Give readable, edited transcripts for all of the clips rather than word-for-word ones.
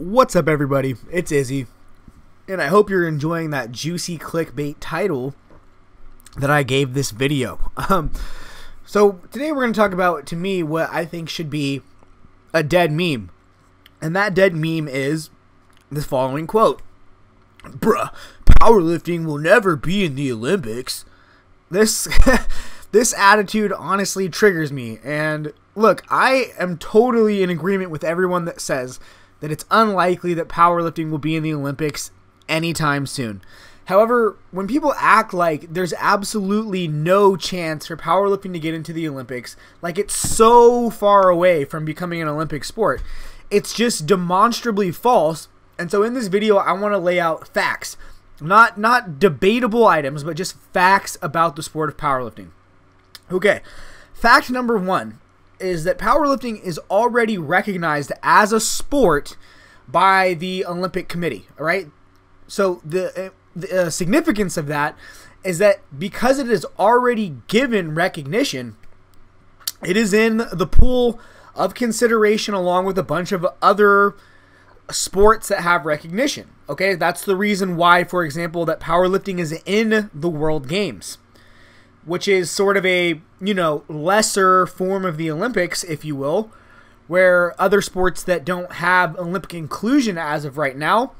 What's up, everybody? It's Izzy, and I hope you're enjoying that juicy clickbait title that I gave this video. So today we're going to talk about, to me, what I think should be a dead meme. And that dead meme is this following quote. Bruh, powerlifting will never be in the Olympics. This this attitude honestly triggers me. And look, I am totally in agreement with everyone that says that it's unlikely that powerlifting will be in the Olympics anytime soon. However, when people act like there's absolutely no chance for powerlifting to get into the Olympics, like it's so far away from becoming an Olympic sport, it's just demonstrably false. And so in this video, I want to lay out facts, not debatable items, but just facts about the sport of powerlifting. Okay, fact number one is that powerlifting is already recognized as a sport by the Olympic Committee, all right? So the significance of that is that because it is already given recognition, it is in the pool of consideration along with a bunch of other sports that have recognition, okay? That's the reason why, for example, that powerlifting is in the World Games, which is sort of a, lesser form of the Olympics, if you will, where other sports that don't have Olympic inclusion as of right now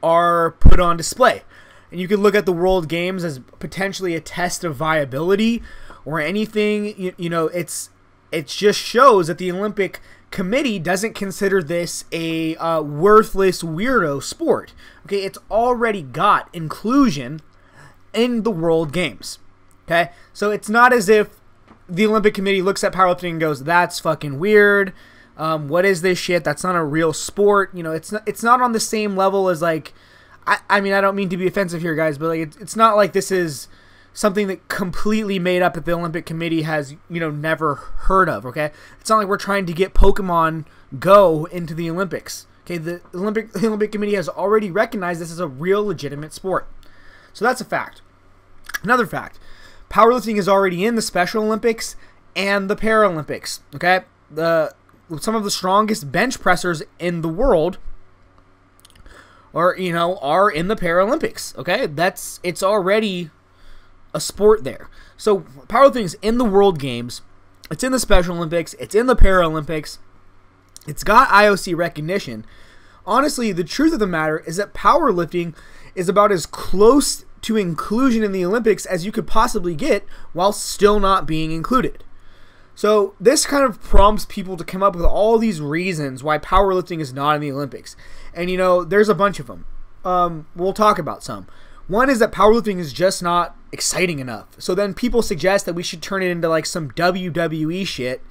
are put on display. And you can look at the World Games as potentially a test of viability or anything. It just shows that the Olympic Committee doesn't consider this a worthless weirdo sport. Okay, it's already got inclusion in the World Games. Okay, so it's not as if the Olympic Committee looks at powerlifting and goes, "That's fucking weird. What is this shit? That's not a real sport." It's not on the same level as like, I mean, I don't mean to be offensive here, guys, but like it's not like this is something that completely made up that the Olympic Committee has never heard of. Okay, it's not like we're trying to get Pokemon Go into the Olympics. Okay, the Olympic Committee has already recognized this as a real legitimate sport. So that's a fact. Another fact. Powerlifting is already in the Special Olympics and the Paralympics, okay? Some of the strongest bench pressers in the world are in the Paralympics, okay? It's already a sport there. So powerlifting is in the World Games, it's in the Special Olympics, it's in the Paralympics, it's got IOC recognition. Honestly, the truth of the matter is that powerlifting is about as close to inclusion in the Olympics as you could possibly get while still not being included. So this kind of prompts people to come up with all these reasons why powerlifting is not in the Olympics. And there's a bunch of them. We'll talk about some. One is that powerlifting is just not exciting enough. So then people suggest that we should turn it into like some WWE shit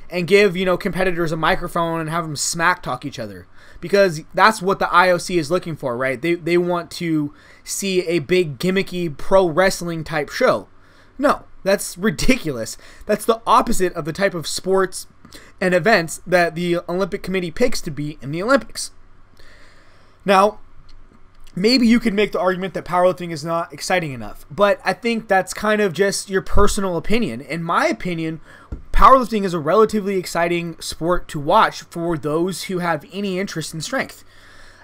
and give, competitors a microphone and have them smack talk each other. Because that's what the IOC is looking for, right? They want to see a big gimmicky pro wrestling type show. No, that's ridiculous. That's the opposite of the type of sports and events that the Olympic Committee picks to be in the Olympics. Now, maybe you could make the argument that powerlifting is not exciting enough, but I think that's kind of just your personal opinion. In my opinion, powerlifting is a relatively exciting sport to watch for those who have any interest in strength.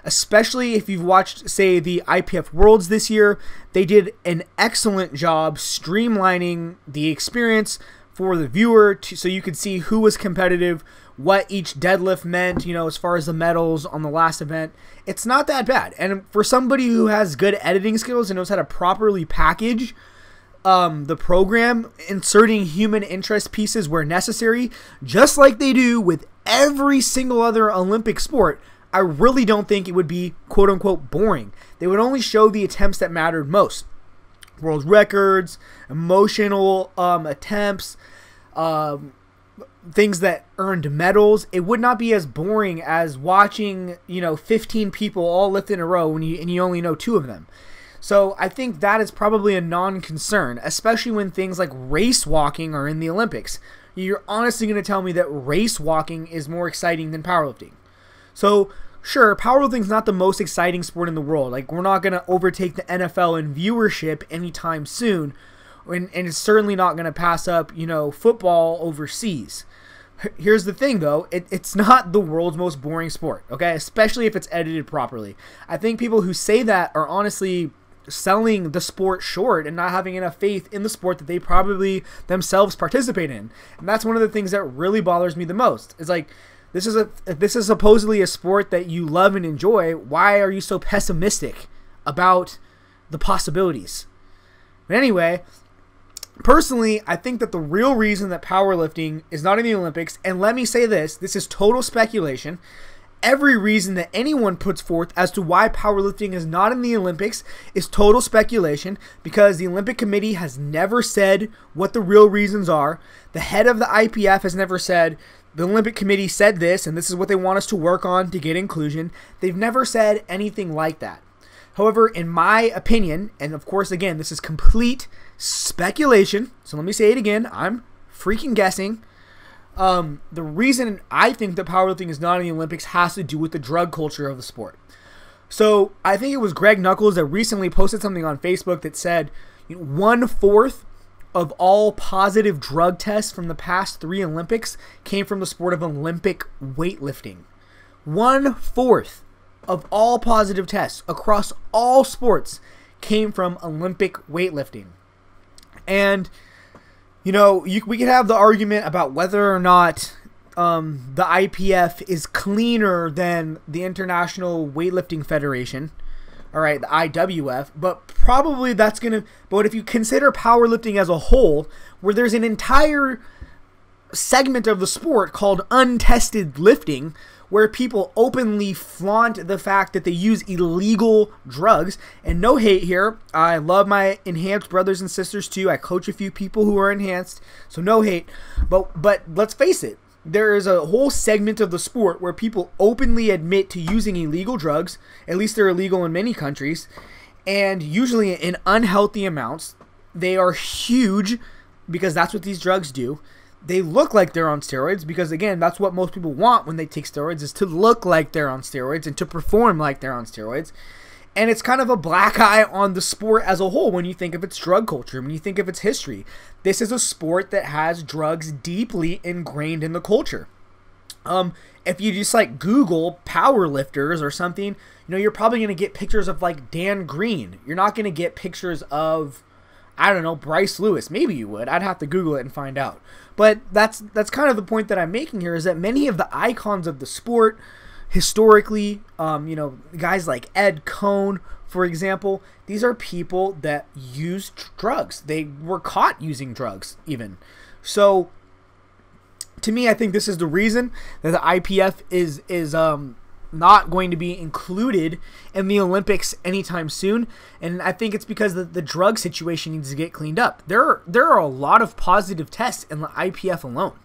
Especially if you've watched, say, the IPF Worlds this year. They did an excellent job streamlining the experience for the viewer so you could see who was competitive, what each deadlift meant, as far as the medals on the last event. It's not that bad. And for somebody who has good editing skills and knows how to properly package the program, inserting human interest pieces where necessary, just like they do with every single other Olympic sport, I really don't think it would be quote-unquote boring. They would only show the attempts that mattered most. World records, emotional attempts, things that earned medals. It would not be as boring as watching 15 people all lift in a row and you only know 2 of them. So I think that is probably a non-concern, especially when things like race walking are in the Olympics. You're honestly going to tell me that race walking is more exciting than powerlifting. So sure, powerlifting is not the most exciting sport in the world. Like, we're not going to overtake the NFL in viewership anytime soon, and it's certainly not going to pass up, football overseas. Here's the thing, though. It's not the world's most boring sport, okay? Especially if it's edited properly. I think people who say that are honestly selling the sport short and not having enough faith in the sport that they probably themselves participate in. And that's one of the things that really bothers me the most. It's like, this is supposedly a sport that you love and enjoy. Why are you so pessimistic about the possibilities? But anyway, personally, I think that the real reason that powerlifting is not in the Olympics, and let me say this is total speculation. Every reason that anyone puts forth as to why powerlifting is not in the Olympics is total speculation, because the Olympic Committee has never said what the real reasons are. The head of the IPF has never said, the Olympic Committee said this, and this is what they want us to work on to get inclusion. They've never said anything like that. However, in my opinion, and of course, again, this is complete speculation, so let me say it again, I'm freaking guessing. The reason I think that powerlifting is not in the Olympics has to do with the drug culture of the sport. So I think it was Greg Nuckols that recently posted something on Facebook that said 1/4 of all positive drug tests from the past 3 Olympics came from the sport of Olympic weightlifting. 1/4 of all positive tests across all sports came from Olympic weightlifting. And we could have the argument about whether or not the IPF is cleaner than the International Weightlifting Federation, all right, the IWF, but probably that's going to, but if you consider powerlifting as a whole, where there's an entire segment of the sport called untested lifting, where people openly flaunt the fact that they use illegal drugs. And no hate here. I love my enhanced brothers and sisters too. I coach a few people who are enhanced, so no hate. But let's face it, there is a whole segment of the sport where people openly admit to using illegal drugs. At least they're illegal in many countries, and usually in unhealthy amounts. They are huge because that's what these drugs do. They look like they're on steroids because, again, that's what most people want when they take steroids, is to look like they're on steroids and to perform like they're on steroids. And it's kind of a black eye on the sport as a whole when you think of its drug culture, when you think of its history. This is a sport that has drugs deeply ingrained in the culture. If you just like Google powerlifters or something, you're probably going to get pictures of like Dan Green. You're not going to get pictures of, I don't know, Bryce Lewis. Maybe you would. I'd have to Google it and find out. But that's kind of the point that I'm making here, is that many of the icons of the sport historically, guys like Ed Cohn, for example, these are people that used drugs. They were caught using drugs even. So to me, I think this is the reason that the IPF is not going to be included in the Olympics anytime soon, and I think it's because the drug situation needs to get cleaned up. There are a lot of positive tests in the IPF alone.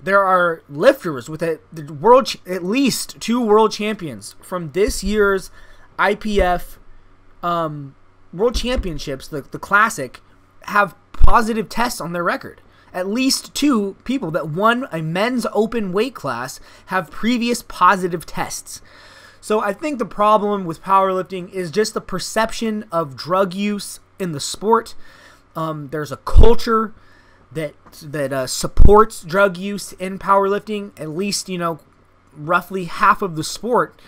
There are lifters with at least 2 world champions from this year's IPF World Championships, the Classic, have positive tests on their record. At least 2 people that won a men's open weight class have previous positive tests. So I think the problem with powerlifting is just the perception of drug use in the sport. There's a culture that supports drug use in powerlifting. At least, roughly half of the sport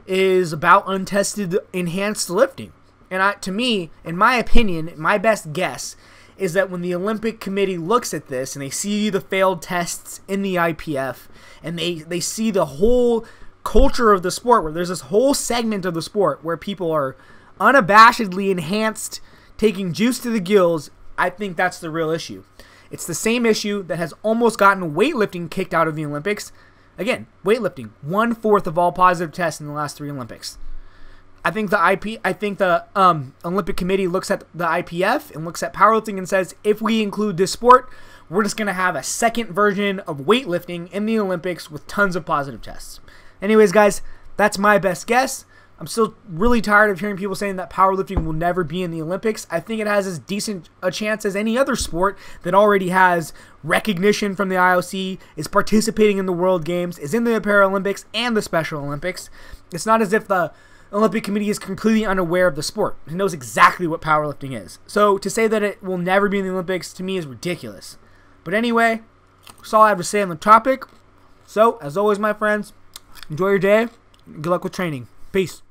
is about untested enhanced lifting. And to me, in my opinion, my best guess is that when the Olympic Committee looks at this and they see the failed tests in the IPF, and they see the whole culture of the sport, where there's this whole segment of the sport where people are unabashedly enhanced, taking juice to the gills, I think that's the real issue. It's the same issue that has almost gotten weightlifting kicked out of the Olympics. Again, weightlifting, 1/4 of all positive tests in the last 3 Olympics. I think the Olympic Committee looks at the IPF and looks at powerlifting and says, if we include this sport, we're just going to have a second version of weightlifting in the Olympics with tons of positive tests. Anyways, guys, that's my best guess. I'm still really tired of hearing people saying that powerlifting will never be in the Olympics. I think it has as decent a chance as any other sport that already has recognition from the IOC, is participating in the World Games, is in the Paralympics and the Special Olympics. It's not as if the Olympic Committee is completely unaware of the sport. It knows exactly what powerlifting is. So to say that it will never be in the Olympics, to me, is ridiculous. But anyway, That's all I have to say on the topic. So, as always, my friends, enjoy your day. Good luck with training. Peace.